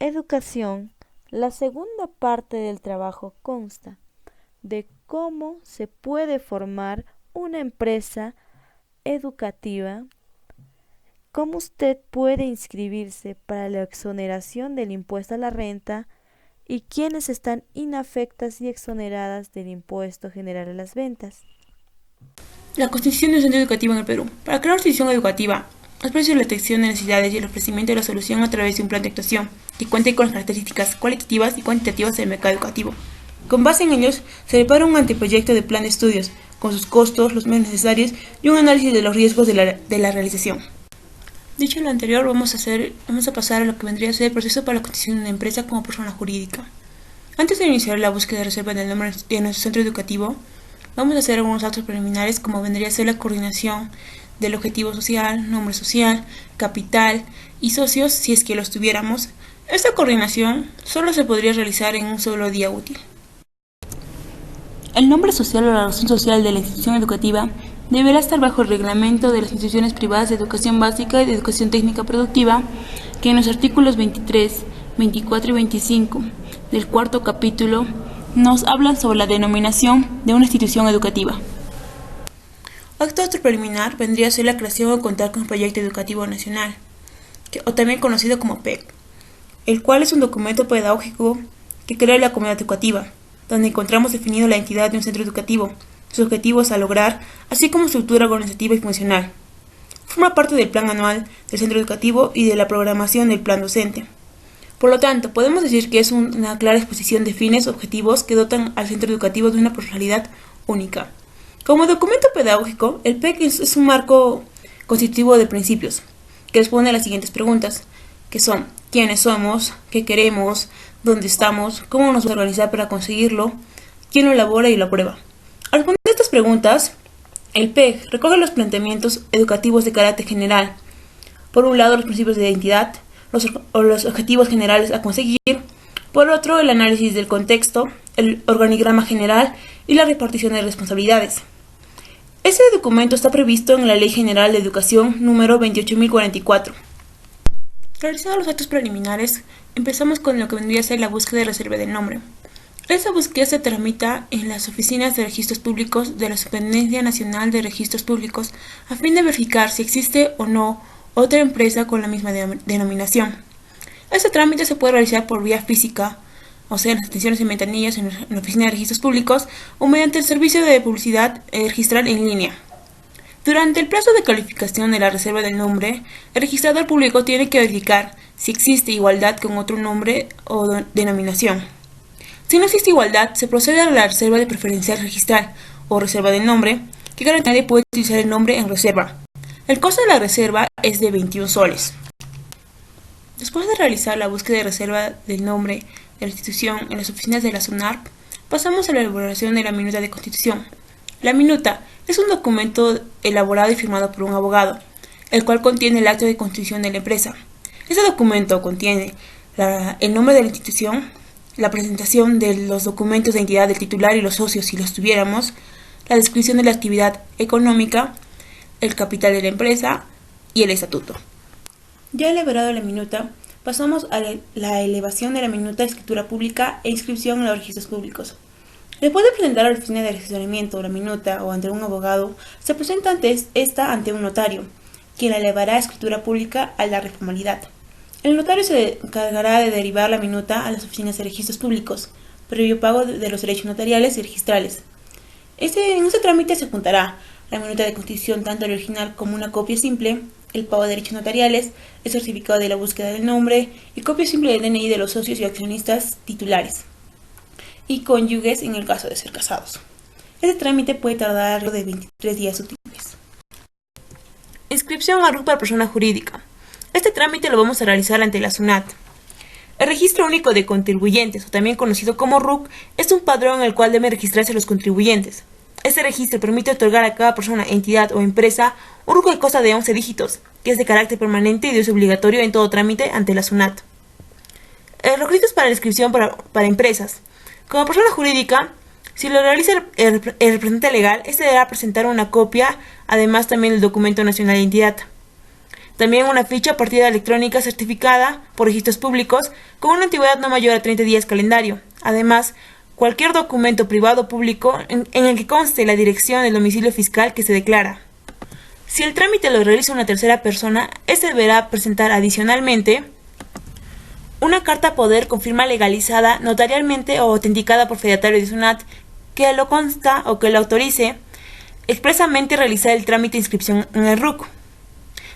educación, la segunda parte del trabajo consta de cómo se puede formar una empresa educativa, cómo usted puede inscribirse para la exoneración del impuesto a la renta y quiénes están inafectas y exoneradas del impuesto general a las ventas. La constitución de un centro educativo en el Perú. Para crear una institución educativa, los precios de la detección de necesidades y el ofrecimiento de la solución a través de un plan de actuación que cuente con las características cualitativas y cuantitativas del mercado educativo. Con base en ellos, se prepara un anteproyecto de plan de estudios, con sus costos, los medios necesarios y un análisis de los riesgos de la realización. Dicho lo anterior, vamos a pasar a lo que vendría a ser el proceso para la constitución de una empresa como persona jurídica. Antes de iniciar la búsqueda de reserva del nombre de nuestro centro educativo, vamos a hacer algunos actos preliminares como vendría a ser la coordinación del objetivo social, nombre social, capital y socios si es que los tuviéramos. Esta coordinación solo se podría realizar en un solo día útil. El nombre social o la razón social de la institución educativa deberá estar bajo el reglamento de las instituciones privadas de educación básica y de educación técnica productiva, que en los artículos 23, 24 y 25 del cuarto capítulo nos hablan sobre la denominación de una institución educativa. Acto preliminar vendría a ser la creación o contar con un proyecto educativo nacional, o también conocido como PEC, el cual es un documento pedagógico que crea la comunidad educativa, donde encontramos definido la entidad de un centro educativo, sus objetivos a lograr, así como su estructura organizativa y funcional. Forma parte del plan anual del centro educativo y de la programación del plan docente. Por lo tanto, podemos decir que es una clara exposición de fines objetivos que dotan al centro educativo de una personalidad única. Como documento pedagógico, el PEC es un marco constitutivo de principios, que responde a las siguientes preguntas, que son: ¿quiénes somos? ¿Qué queremos? ¿Dónde estamos? ¿Cómo nos vamos a organizar para conseguirlo? ¿Quién lo elabora y lo aprueba? Al responder a estas preguntas, el PEC recoge los planteamientos educativos de carácter general. Por un lado, los principios de identidad, los objetivos generales a conseguir. Por otro, el análisis del contexto, el organigrama general y la repartición de responsabilidades. Este documento está previsto en la Ley General de Educación número 28.044. Realizados los actos preliminares, empezamos con lo que vendría a ser la búsqueda de reserva del nombre. Esta búsqueda se tramita en las oficinas de registros públicos de la Superintendencia Nacional de Registros Públicos a fin de verificar si existe o no otra empresa con la misma denominación. Este trámite se puede realizar por vía física, o sea, en las atenciones en ventanillas en la oficina de registros públicos, o mediante el servicio de publicidad registral en línea. Durante el plazo de calificación de la reserva del nombre, el registrador público tiene que verificar si existe igualdad con otro nombre o denominación. Si no existe igualdad, se procede a la reserva de preferencial registral o reserva del nombre, que garantiza que nadie puede utilizar el nombre en reserva. El costo de la reserva es de 21 soles. Después de realizar la búsqueda de reserva del nombre de la institución en las oficinas de la SUNARP, pasamos a la elaboración de la minuta de constitución. La minuta es un documento elaborado y firmado por un abogado, el cual contiene el acto de constitución de la empresa. Este documento contiene el nombre de la institución, la presentación de los documentos de identidad del titular y los socios si los tuviéramos, la descripción de la actividad económica, el capital de la empresa y el estatuto. Ya elaborado la minuta, pasamos a la elevación de la minuta de escritura pública e inscripción en los registros públicos. Después de presentar a la oficina de registramiento la minuta o ante un abogado, se presenta esta ante un notario, quien la elevará a escritura pública a la reformalidad. El notario se encargará de derivar la minuta a las oficinas de registros públicos, previo pago de los derechos notariales y registrales. En este trámite se juntará la minuta de constitución, tanto el original como una copia simple, el pago de derechos notariales, el certificado de la búsqueda del nombre y copia simple del DNI de los socios y accionistas titulares y cónyuges en el caso de ser casados. Este trámite puede tardar de 23 días útiles. Inscripción a RUC para persona jurídica. Este trámite lo vamos a realizar ante la SUNAT. El Registro Único de Contribuyentes, o también conocido como RUC, es un padrón en el cual deben registrarse los contribuyentes. Este registro permite otorgar a cada persona, entidad o empresa un RUC que consta de 11 dígitos, que es de carácter permanente y de uso obligatorio en todo trámite ante la SUNAT. Requisitos para la inscripción para empresas. Como persona jurídica, si lo realiza el representante legal, este deberá presentar una copia, además también del documento nacional de identidad. También una ficha partida electrónica certificada por registros públicos con una antigüedad no mayor a 30 días calendario. Además, cualquier documento privado o público en el que conste la dirección del domicilio fiscal que se declara. Si el trámite lo realiza una tercera persona, éste deberá presentar adicionalmente una carta poder con firma legalizada notarialmente o autenticada por fedatario de SUNAT que lo consta o que lo autorice expresamente realizar el trámite de inscripción en el RUC.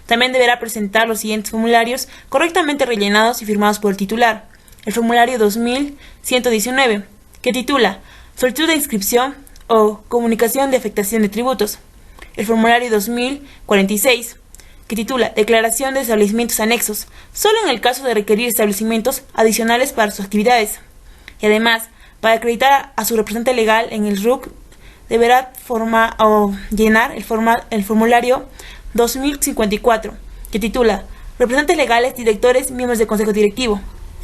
También deberá presentar los siguientes formularios correctamente rellenados y firmados por el titular. El formulario 2119, que titula Solicitud de inscripción o comunicación de afectación de tributos. El formulario 2046, que titula Declaración de establecimientos anexos, solo en el caso de requerir establecimientos adicionales para sus actividades. Y además, para acreditar a su representante legal en el RUC, deberá llenar el formulario 2054, que titula Representantes legales, directores, miembros del Consejo Directivo.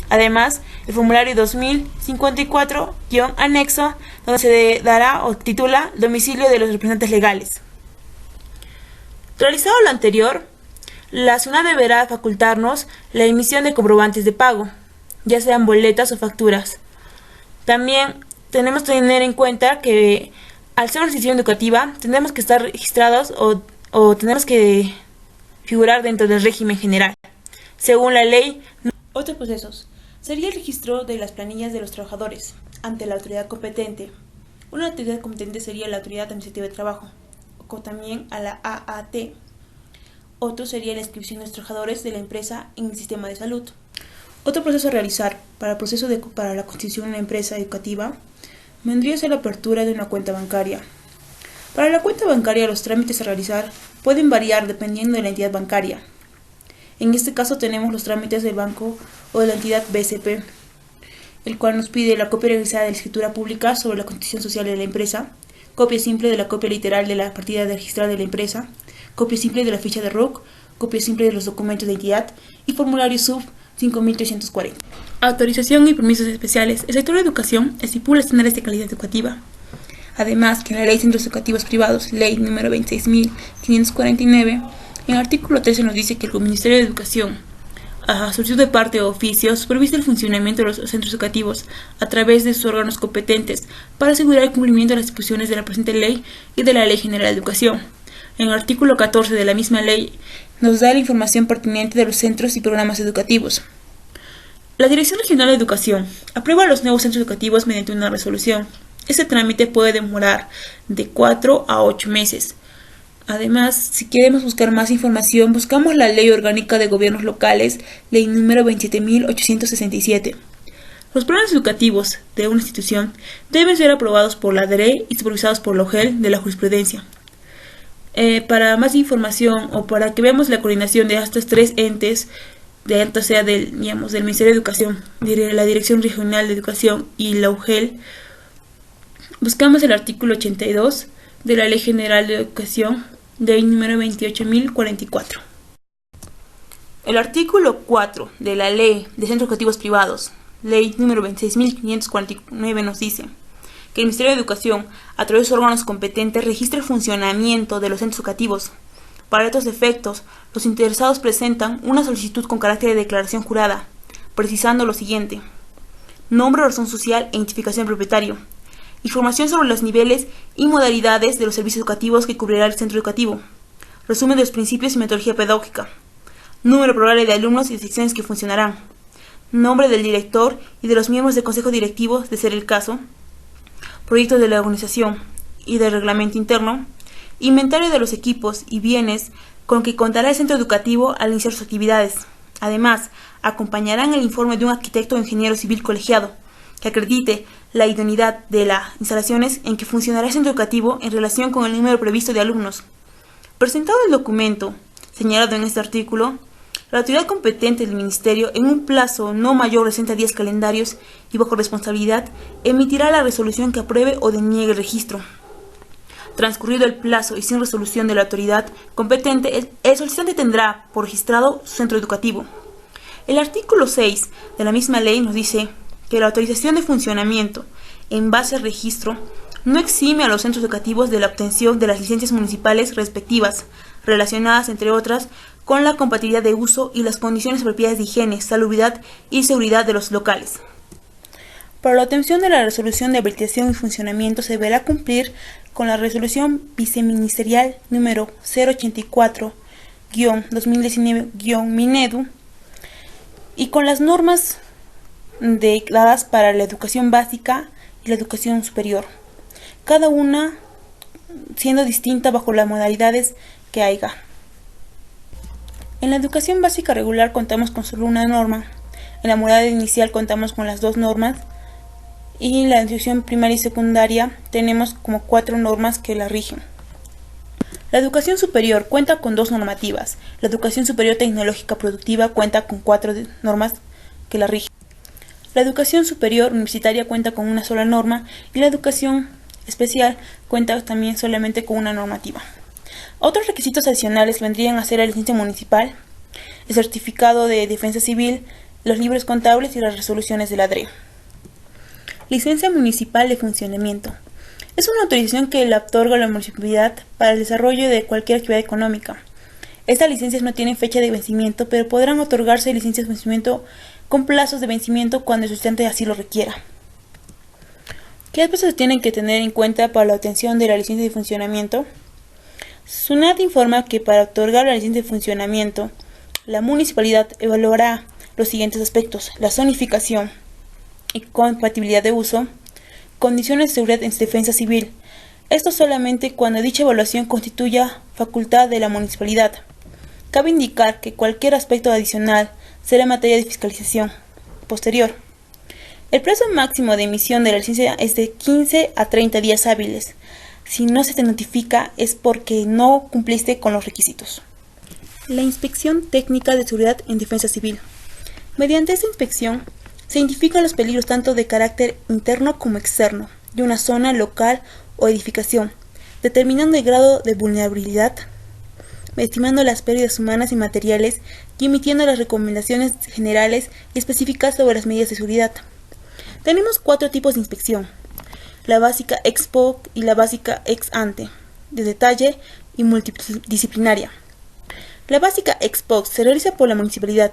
Además, el formulario 2054-anexo, donde se dará o titula Domicilio de los representantes legales. Realizado lo anterior, la SUNAT deberá facultarnos la emisión de comprobantes de pago, ya sean boletas o facturas. También tenemos que tener en cuenta que al ser una institución educativa, tenemos que estar registrados o tenemos que figurar dentro del régimen general. Según la ley, otros procesos sería el registro de las planillas de los trabajadores ante la autoridad competente. Una autoridad competente sería la Autoridad Administrativa de Trabajo, o también a la AAT. Otro sería la inscripción de los trabajadores de la empresa en el sistema de salud. Otro proceso a realizar para la constitución de una empresa educativa vendría a ser la apertura de una cuenta bancaria. Para la cuenta bancaria, los trámites a realizar pueden variar dependiendo de la entidad bancaria. En este caso tenemos los trámites del banco o de la entidad BCP, el cual nos pide la copia realizada de la escritura pública sobre la constitución social de la empresa, copia simple de la copia literal de la partida registral de la empresa, copia simple de la ficha de RUC, copia simple de los documentos de entidad y formulario sub 5340. Autorización y permisos especiales. El sector de educación estipula estándares de calidad educativa. Además, que en la Ley de Centros Educativos Privados, Ley número 26.549, en el artículo 13 nos dice que el Ministerio de Educación, a solicitud de parte o oficio, supervisa el funcionamiento de los centros educativos a través de sus órganos competentes para asegurar el cumplimiento de las disposiciones de la presente ley y de la Ley General de Educación. En el artículo 14 de la misma ley nos da la información pertinente de los centros y programas educativos. La Dirección Regional de Educación aprueba los nuevos centros educativos mediante una resolución. Este trámite puede demorar de 4 a 8 meses. Además, si queremos buscar más información, buscamos la Ley Orgánica de Gobiernos Locales, Ley número 27.867. Los planes educativos de una institución deben ser aprobados por la DRE y supervisados por la OGEL de la jurisprudencia. Para más información o para que veamos la coordinación de estos tres entes, del Ministerio de Educación, de la Dirección Regional de Educación y la UGEL, buscamos el artículo 82 de la Ley General de Educación, ley número 28.044. El artículo 4 de la Ley de Centros Educativos Privados, ley número 26.549, nos dice que el Ministerio de Educación, a través de sus órganos competentes, registra el funcionamiento de los centros educativos. Para estos efectos, los interesados presentan una solicitud con carácter de declaración jurada, precisando lo siguiente: nombre, razón social e identificación del propietario, información sobre los niveles y modalidades de los servicios educativos que cubrirá el centro educativo, resumen de los principios y metodología pedagógica, número probable de alumnos y de secciones que funcionarán, nombre del director y de los miembros del consejo directivo, de ser el caso, proyectos de la organización y del reglamento interno, inventario de los equipos y bienes con que contará el centro educativo al iniciar sus actividades. Además, acompañarán el informe de un arquitecto o ingeniero civil colegiado que acredite la idoneidad de las instalaciones en que funcionará el centro educativo en relación con el número previsto de alumnos. Presentado el documento señalado en este artículo, la autoridad competente del Ministerio, en un plazo no mayor de 60 días calendarios y bajo responsabilidad, emitirá la resolución que apruebe o deniegue el registro. Transcurrido el plazo y sin resolución de la autoridad competente, el solicitante tendrá por registrado su centro educativo. El artículo 6 de la misma ley nos dice que la autorización de funcionamiento en base al registro no exime a los centros educativos de la obtención de las licencias municipales respectivas, relacionadas, entre otras, con la compatibilidad de uso y las condiciones apropiadas de higiene, salubridad y seguridad de los locales. Para la obtención de la resolución de habilitación y funcionamiento se deberá cumplir con la resolución viceministerial número 084-2019-Minedu y con las normas declaradas para la educación básica y la educación superior, cada una siendo distinta bajo las modalidades que haya. En la educación básica regular contamos con solo una norma, en la modalidad inicial contamos con las 2 normas y en la educación primaria y secundaria tenemos como 4 normas que la rigen. La educación superior cuenta con 2 normativas, la educación superior tecnológica productiva cuenta con 4 normas que la rigen. La educación superior universitaria cuenta con una sola norma y la educación especial cuenta también solamente con una normativa. Otros requisitos adicionales vendrían a ser la licencia municipal, el certificado de defensa civil, los libros contables y las resoluciones de la DRE. Licencia municipal de funcionamiento. Es una autorización que la otorga la municipalidad para el desarrollo de cualquier actividad económica. Estas licencias no tienen fecha de vencimiento, pero podrán otorgarse licencias de vencimiento con plazos de vencimiento cuando el solicitante así lo requiera. ¿Qué aspectos se tienen que tener en cuenta para la obtención de la licencia de funcionamiento? SUNAT informa que para otorgar la licencia de funcionamiento, la municipalidad evaluará los siguientes aspectos: la zonificación y compatibilidad de uso, condiciones de seguridad en defensa civil. Esto solamente cuando dicha evaluación constituya facultad de la municipalidad. Cabe indicar que cualquier aspecto adicional será materia de fiscalización posterior. El plazo máximo de emisión de la licencia es de 15 a 30 días hábiles. Si no se te notifica es porque no cumpliste con los requisitos. La inspección técnica de seguridad en defensa civil. Mediante esta inspección se identifican los peligros tanto de carácter interno como externo de una zona local o edificación, determinando el grado de vulnerabilidad, estimando las pérdidas humanas y materiales y emitiendo las recomendaciones generales y específicas sobre las medidas de seguridad. Tenemos 4 tipos de inspección: la básica ex post y la básica ex ante, de detalle y multidisciplinaria. La básica ex post se realiza por la municipalidad,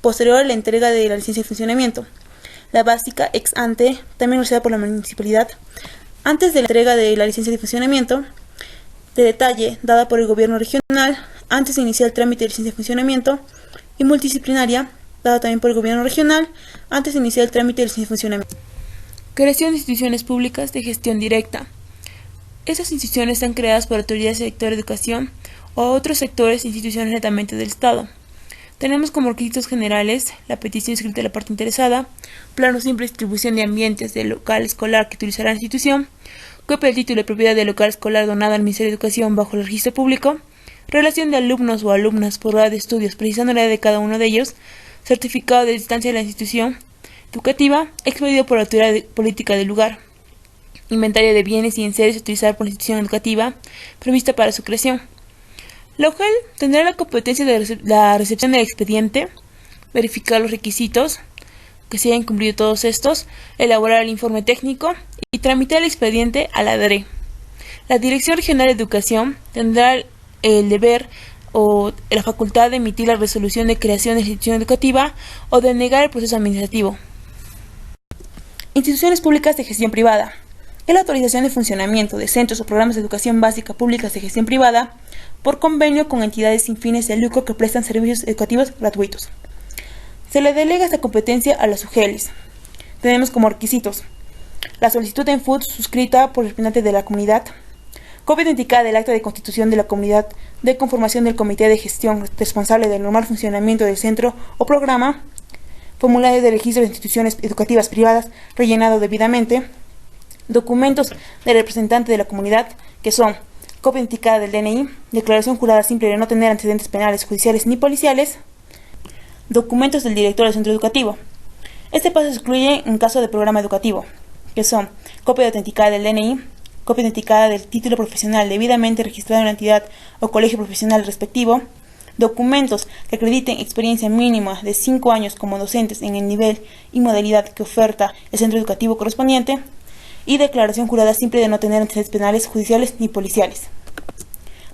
posterior a la entrega de la licencia de funcionamiento. La básica ex ante, también realizada por la municipalidad, antes de la entrega de la licencia de funcionamiento. De detalle, dada por el gobierno regional, antes de iniciar el trámite de licencia de funcionamiento. Y multidisciplinaria, dada también por el gobierno regional, antes de iniciar el trámite de licencia de funcionamiento. Creación de instituciones públicas de gestión directa. Estas instituciones están creadas por autoridades del sector de educación o otros sectores e instituciones netamente del Estado. Tenemos como requisitos generales la petición escrita de la parte interesada, plano simple de distribución de ambientes del local escolar que utilizará la institución, copia del título de propiedad del local escolar donada al Ministerio de Educación bajo el registro público, relación de alumnos o alumnas por hora de estudios precisando la edad de cada uno de ellos, certificado de distancia de la institución educativa expedido por la autoridad política del lugar, inventario de bienes y enseres a utilizar por la institución educativa prevista para su creación. La UGEL tendrá la competencia de la recepción del expediente, verificar los requisitos, que se hayan cumplido todos estos, elaborar el informe técnico y tramitar el expediente a la DRE. La Dirección Regional de Educación tendrá el deber o la facultad de emitir la resolución de creación de la institución educativa o de negar el proceso administrativo. Instituciones públicas de gestión privada. Es la autorización de funcionamiento de centros o programas de educación básica públicas de gestión privada por convenio con entidades sin fines de lucro que prestan servicios educativos gratuitos. Se le delega esta competencia a las UGELs. Tenemos como requisitos la solicitud en FUT suscrita por el representante de la comunidad, copia autenticada del acta de constitución de la comunidad de conformación del comité de gestión responsable del normal funcionamiento del centro o programa, formulario de registro de instituciones educativas privadas rellenado debidamente, documentos del representante de la comunidad que son copia autenticada del DNI, declaración jurada simple de no tener antecedentes penales, judiciales ni policiales, documentos del director del centro educativo. Este paso se excluye en caso de programa educativo, que son copia autenticada del DNI, copia autenticada del título profesional debidamente registrado en la entidad o colegio profesional respectivo, documentos que acrediten experiencia mínima de 5 años como docentes en el nivel y modalidad que oferta el centro educativo correspondiente, y declaración jurada simple de no tener antecedentes penales, judiciales ni policiales.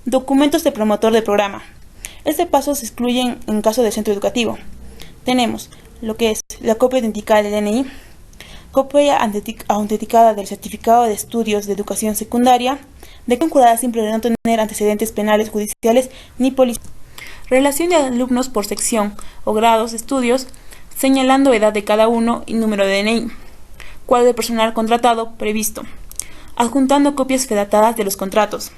Documentos de promotor del programa. Este paso se excluye en caso del centro educativo. Tenemos lo que es la copia autenticada del DNI, copia autenticada del certificado de estudios de educación secundaria, declaración jurada simple de no tener antecedentes penales, judiciales ni policiales. Relación de alumnos por sección o grados de estudios, señalando edad de cada uno y número de DNI. Cuadro de personal contratado previsto. Adjuntando copias fedatadas de los contratos.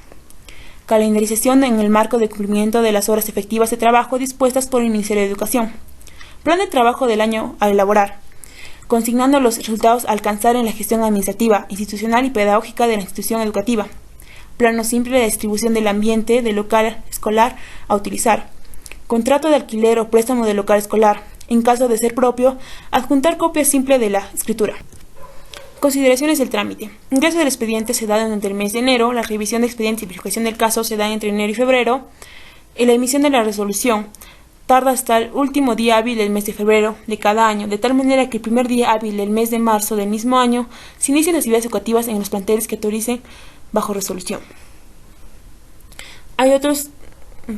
Calendarización en el marco de cumplimiento de las horas efectivas de trabajo dispuestas por el Ministerio de Educación. Plan de trabajo del año a elaborar. Consignando los resultados a alcanzar en la gestión administrativa, institucional y pedagógica de la institución educativa. Plano simple de distribución del ambiente del local escolar a utilizar. Contrato de alquiler o préstamo del local escolar. En caso de ser propio, adjuntar copia simple de la escritura. Consideraciones del trámite. Ingreso del expediente se da durante el mes de enero, la revisión de expediente y verificación del caso se da entre enero y febrero, y la emisión de la resolución tarda hasta el último día hábil del mes de febrero de cada año, de tal manera que el primer día hábil del mes de marzo del mismo año se inician las actividades educativas en los planteles que autoricen bajo resolución. Hay otros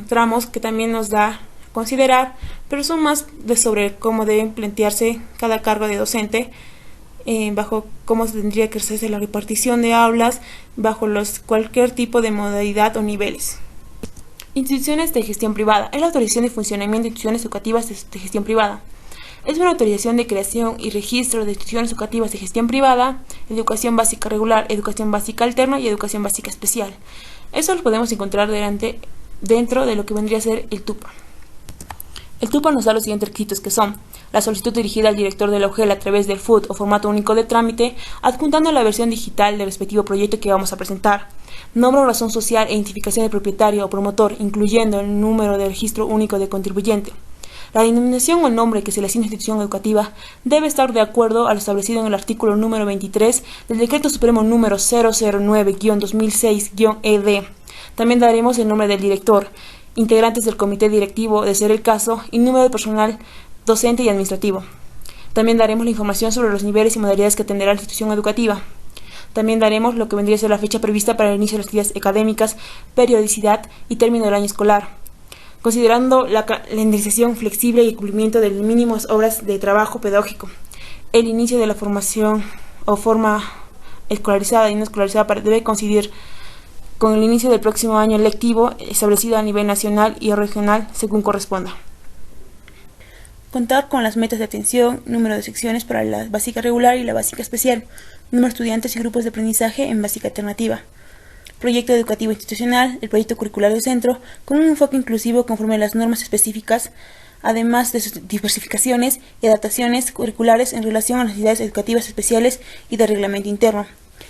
tramos que también nos da a considerar, pero son más sobre cómo deben plantearse cada cargo de docente, bajo cómo se tendría que hacerse la repartición de aulas, bajo cualquier tipo de modalidad o niveles. Instituciones de gestión privada. Es la autorización de funcionamiento de instituciones educativas de gestión privada. Es una autorización de creación y registro de instituciones educativas de gestión privada, educación básica regular, educación básica alterna y educación básica especial. Eso lo podemos encontrar dentro de lo que vendría a ser el TUPA. El TUPA nos da los siguientes requisitos, que son la solicitud dirigida al director de la UGEL a través del FUT o formato único de trámite, adjuntando la versión digital del respectivo proyecto que vamos a presentar, nombre o razón social e identificación del propietario o promotor, incluyendo el número de registro único de contribuyente. La denominación o nombre que se le asigne a la institución educativa debe estar de acuerdo a lo establecido en el artículo número 23 del Decreto Supremo número 009-2006-ED. También daremos el nombre del director, integrantes del comité directivo, de ser el caso, y número de personal docente y administrativo. También daremos la información sobre los niveles y modalidades que atenderá la institución educativa. También daremos lo que vendría a ser la fecha prevista para el inicio de las actividades académicas, periodicidad y término del año escolar, considerando la calendarización flexible y el cumplimiento de mínimas horas de trabajo pedagógico. El inicio de la formación o forma escolarizada y no escolarizada debe coincidir con el inicio del próximo año lectivo establecido a nivel nacional y regional según corresponda. Contar con las metas de atención, número de secciones para la básica regular y la básica especial, número de estudiantes y grupos de aprendizaje en básica alternativa. Proyecto educativo institucional, el proyecto curricular del centro, con un enfoque inclusivo conforme a las normas específicas, además de sus diversificaciones y adaptaciones curriculares en relación a las necesidades educativas especiales y de reglamento interno.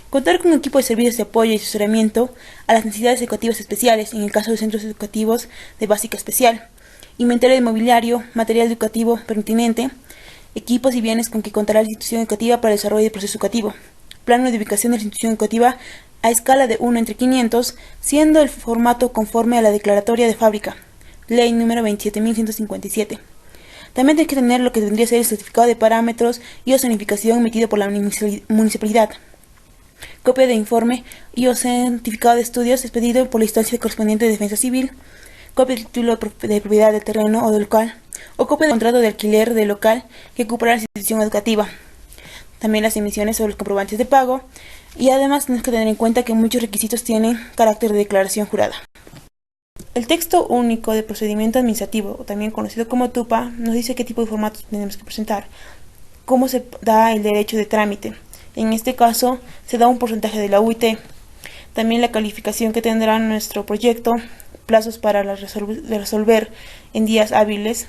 Contar con un equipo de servicios de apoyo y asesoramiento a las necesidades educativas especiales, en el caso de centros educativos de básica especial. Inventario de mobiliario, material educativo pertinente, equipos y bienes con que contará la institución educativa para el desarrollo del proceso educativo. Plano de ubicación de la institución educativa a escala de 1/500, siendo el formato conforme a la declaratoria de fábrica, ley número 27.157. También tiene que tener lo que tendría que ser el certificado de parámetros y o zonificación emitido por la municipalidad. Copia de informe y o certificado de estudios expedido por la instancia correspondiente de defensa civil. Copia de título de propiedad del terreno o del local, o copia de contrato de alquiler del local que ocupará la institución educativa. También las emisiones sobre los comprobantes de pago, y además tenemos que tener en cuenta que muchos requisitos tienen carácter de declaración jurada. El texto único de procedimiento administrativo, o también conocido como TUPA, nos dice qué tipo de formatos tenemos que presentar, cómo se da el derecho de trámite. En este caso, se da un porcentaje de la UIT, también la calificación que tendrá nuestro proyecto, plazos para resolver en días hábiles,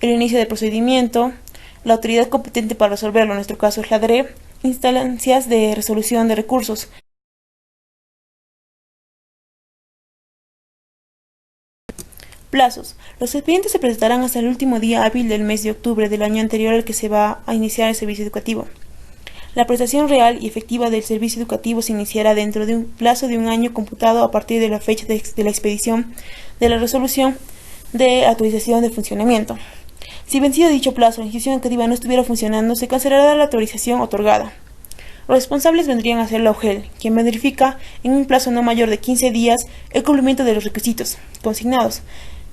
el inicio del procedimiento, la autoridad competente para resolverlo, en nuestro caso es la DRE, instancias de resolución de recursos. Plazos. Los expedientes se presentarán hasta el último día hábil del mes de octubre del año anterior al que se va a iniciar el servicio educativo. La prestación real y efectiva del servicio educativo se iniciará dentro de un plazo de un año computado a partir de la fecha de la expedición de la resolución de autorización de funcionamiento. Si vencido dicho plazo, la institución educativa no estuviera funcionando, se cancelará la autorización otorgada. Los responsables vendrían a ser la UGEL, quien verifica en un plazo no mayor de 15 días el cumplimiento de los requisitos consignados.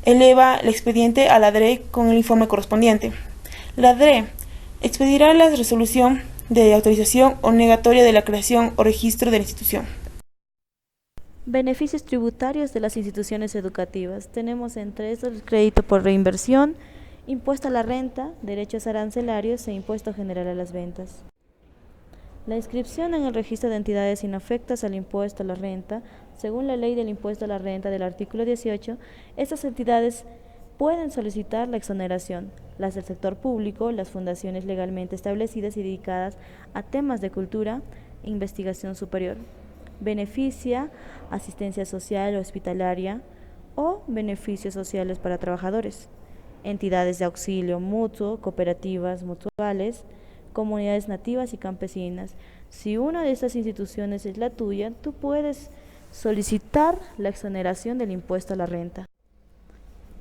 eleva el expediente a la DRE con el informe correspondiente. La DRE expedirá la resolución de autorización o negatoria de la creación o registro de la institución. Beneficios tributarios de las instituciones educativas. Tenemos entre estos el crédito por reinversión, impuesto a la renta, derechos arancelarios e impuesto general a las ventas. La inscripción en el registro de entidades inafectas al impuesto a la renta, según la ley del impuesto a la renta del artículo 18, estas entidades pueden solicitar la exoneración. Las del sector público, las fundaciones legalmente establecidas y dedicadas a temas de cultura e investigación superior. Beneficia asistencia social o hospitalaria o beneficios sociales para trabajadores. Entidades de auxilio mutuo, cooperativas mutuales, comunidades nativas y campesinas. Si una de estas instituciones es la tuya, tú puedes solicitar la exoneración del impuesto a la renta,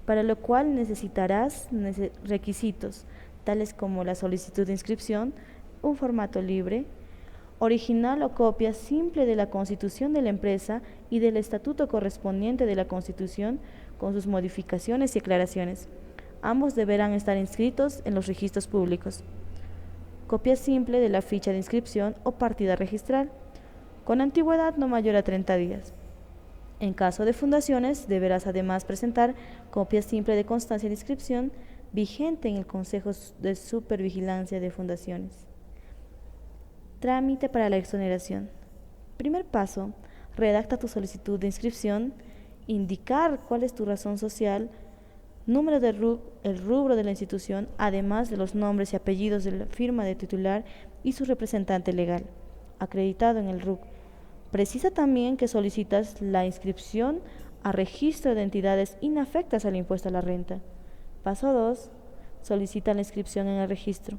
para lo cual necesitarás requisitos, tales como la solicitud de inscripción, un formato libre, original o copia simple de la constitución de la empresa y del estatuto correspondiente de la constitución con sus modificaciones y aclaraciones. Ambos deberán estar inscritos en los registros públicos. Copia simple de la ficha de inscripción o partida registral, con antigüedad no mayor a 30 días. En caso de fundaciones, deberás además presentar copia simple de constancia de inscripción vigente en el Consejo de Supervigilancia de Fundaciones. Trámite para la exoneración. Primer paso, redacta tu solicitud de inscripción, indicar cuál es tu razón social, número de RUC, el rubro de la institución, además de los nombres y apellidos de la firma de titular y su representante legal, acreditado en el RUC. Precisa también que solicitas la inscripción a registro de entidades inafectas al impuesto a la renta. Paso 2. Solicita la inscripción en el registro.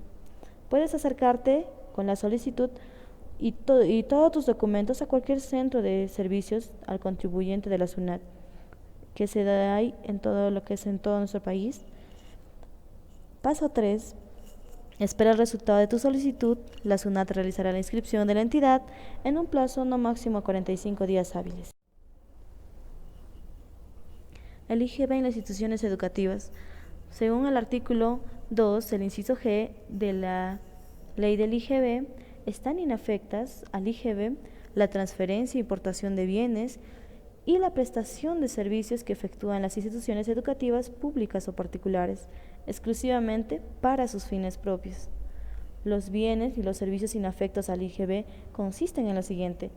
Puedes acercarte con la solicitud y todos tus documentos a cualquier centro de servicios al contribuyente de la SUNAT, que se da ahí en todo nuestro país. Paso 3. Espera el resultado de tu solicitud. La SUNAT realizará la inscripción de la entidad en un plazo no máximo a 45 días hábiles. El IGB en las instituciones educativas. Según el artículo 2, el inciso G de la ley del IGB, están inafectas al IGB la transferencia e importación de bienes y la prestación de servicios que efectúan las instituciones educativas públicas o particulares, exclusivamente para sus fines propios. Los bienes y los servicios inafectos al IGB consisten en lo siguiente: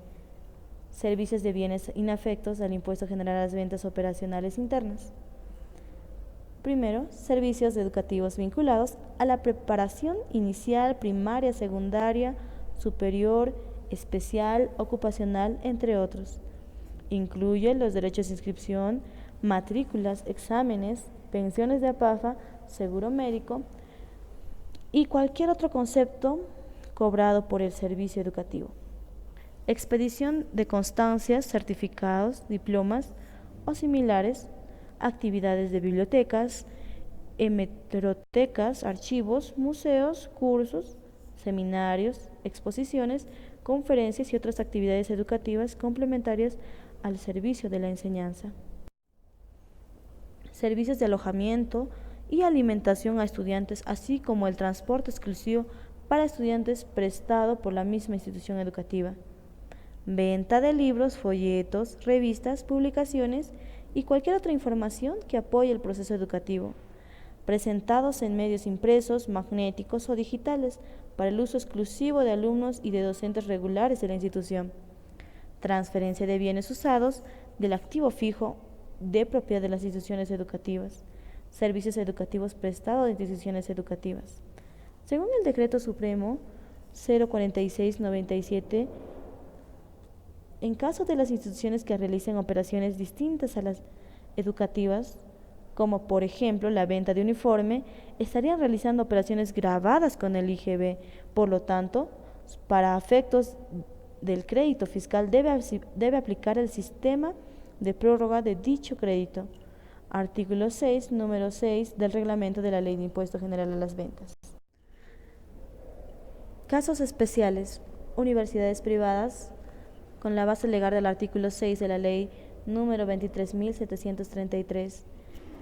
servicios de bienes inafectos al impuesto general a las ventas operacionales internas. Primero, servicios educativos vinculados a la preparación inicial, primaria, secundaria, superior, especial, ocupacional, entre otros. Incluye los derechos de inscripción, matrículas, exámenes, pensiones de APAFA, seguro médico y cualquier otro concepto cobrado por el servicio educativo. Expedición de constancias, certificados, diplomas o similares, actividades de bibliotecas, hemerotecas, archivos, museos, cursos, seminarios, exposiciones, conferencias y otras actividades educativas complementarias al servicio de la enseñanza. Servicios de alojamiento y alimentación a estudiantes, así como el transporte exclusivo para estudiantes prestado por la misma institución educativa. Venta de libros, folletos, revistas, publicaciones y cualquier otra información que apoye el proceso educativo, presentados en medios impresos, magnéticos o digitales para el uso exclusivo de alumnos y de docentes regulares de la institución. Transferencia de bienes usados del activo fijo de propiedad de las instituciones educativas. Servicios educativos prestados de instituciones educativas. Según el Decreto Supremo 046/97, en caso de las instituciones que realicen operaciones distintas a las educativas, como por ejemplo la venta de uniforme, estarían realizando operaciones gravadas con el IGB. Por lo tanto, para efectos del crédito fiscal debe aplicar el sistema de prórroga de dicho crédito. Artículo 6, número 6 del reglamento de la Ley de Impuesto General a las Ventas. Casos especiales. Universidades privadas, con la base legal del artículo 6 de la Ley número 23.733,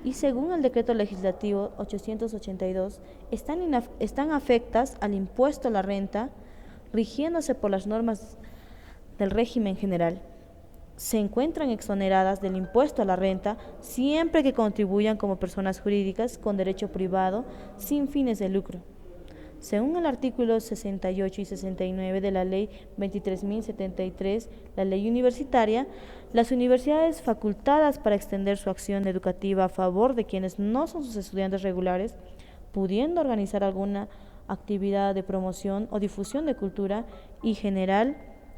y según el Decreto Legislativo 882, están afectas al impuesto a la renta, rigiéndose por las normas del régimen general. Se encuentran exoneradas del impuesto a la renta siempre que contribuyan como personas jurídicas con derecho privado sin fines de lucro. Según el artículo 68 y 69 de la Ley 23.073, la Ley Universitaria, las universidades facultadas para extender su acción educativa a favor de quienes no son sus estudiantes regulares, pudiendo organizar alguna actividad de promoción o difusión de cultura y general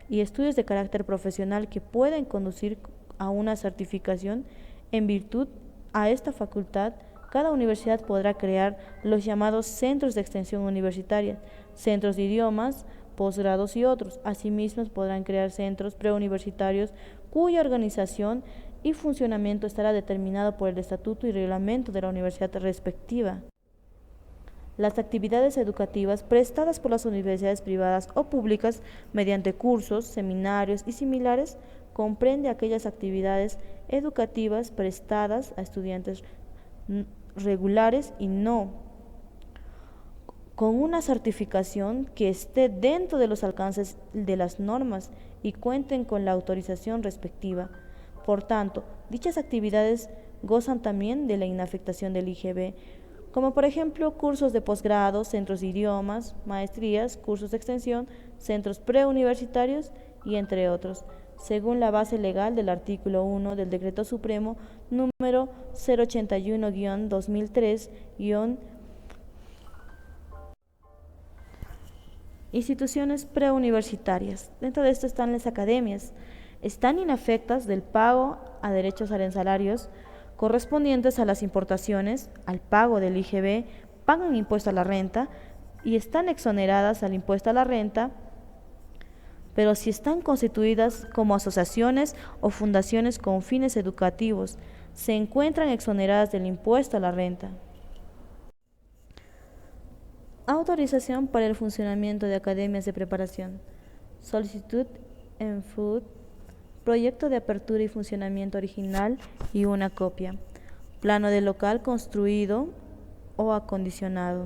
y estudios de carácter profesional que pueden conducir a una certificación, en virtud a esta facultad, cada universidad podrá crear los llamados centros de extensión universitaria, centros de idiomas, posgrados y otros. Asimismo, podrán crear centros preuniversitarios cuya organización y funcionamiento estará determinado por el estatuto y reglamento de la universidad respectiva. Las actividades educativas prestadas por las universidades privadas o públicas mediante cursos, seminarios y similares comprende aquellas actividades educativas prestadas a estudiantes regulares y no, con una certificación que esté dentro de los alcances de las normas y cuenten con la autorización respectiva. Por tanto, dichas actividades gozan también de la inafectación del IGB, como por ejemplo cursos de posgrado, centros de idiomas, maestrías, cursos de extensión, centros preuniversitarios y entre otros, según la base legal del artículo 1 del Decreto Supremo número 081-2003- Instituciones preuniversitarias. Dentro de esto están las academias. Están inafectas del pago a derechos arancelarios correspondientes a las importaciones, al pago del IGB, pagan impuesto a la renta y están exoneradas al impuesto a la renta, pero si están constituidas como asociaciones o fundaciones con fines educativos, se encuentran exoneradas del impuesto a la renta. Autorización para el funcionamiento de academias de preparación. Solicitud en FUD. Proyecto de apertura y funcionamiento original y una copia. Plano de local construido o acondicionado.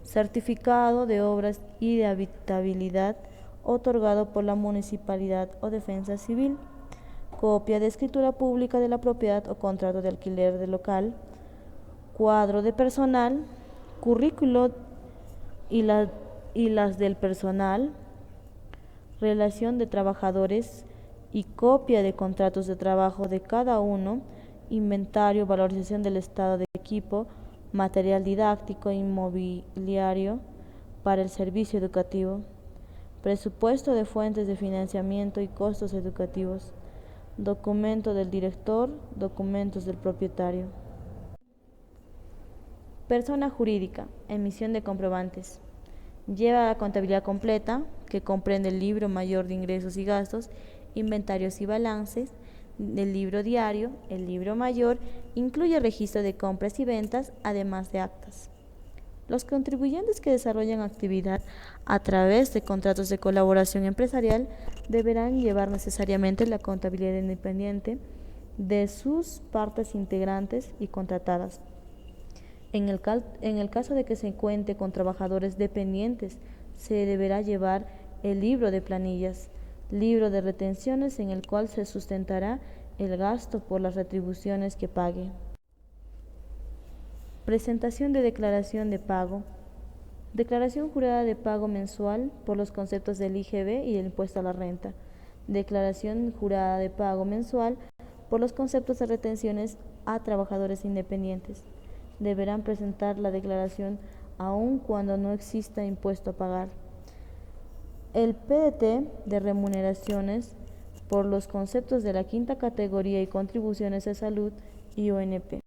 Certificado de obras y de habitabilidad otorgado por la municipalidad o defensa civil. Copia de escritura pública de la propiedad o contrato de alquiler del local. Cuadro de personal. Currículo y las del personal. Relación de trabajadores y copia de contratos de trabajo de cada uno, inventario, valorización del estado de equipo, material didáctico e inmobiliario para el servicio educativo, presupuesto de fuentes de financiamiento y costos educativos, documento del director, documentos del propietario. Persona jurídica, emisión de comprobantes. Lleva la contabilidad completa, que comprende el libro mayor de ingresos y gastos, inventarios y balances, del libro diario, el libro mayor, incluye registro de compras y ventas, además de actas. Los contribuyentes que desarrollan actividad a través de contratos de colaboración empresarial deberán llevar necesariamente la contabilidad independiente de sus partes integrantes y contratadas. En el caso de que se cuente con trabajadores dependientes, se deberá llevar el libro de planillas, libro de retenciones en el cual se sustentará el gasto por las retribuciones que pague. Presentación de declaración de pago. Declaración jurada de pago mensual por los conceptos del IGB y el impuesto a la renta. Declaración jurada de pago mensual por los conceptos de retenciones a trabajadores independientes. Deberán presentar la declaración aun cuando no exista impuesto a pagar. El PDT de remuneraciones por los conceptos de la quinta categoría y contribuciones de salud y ONP.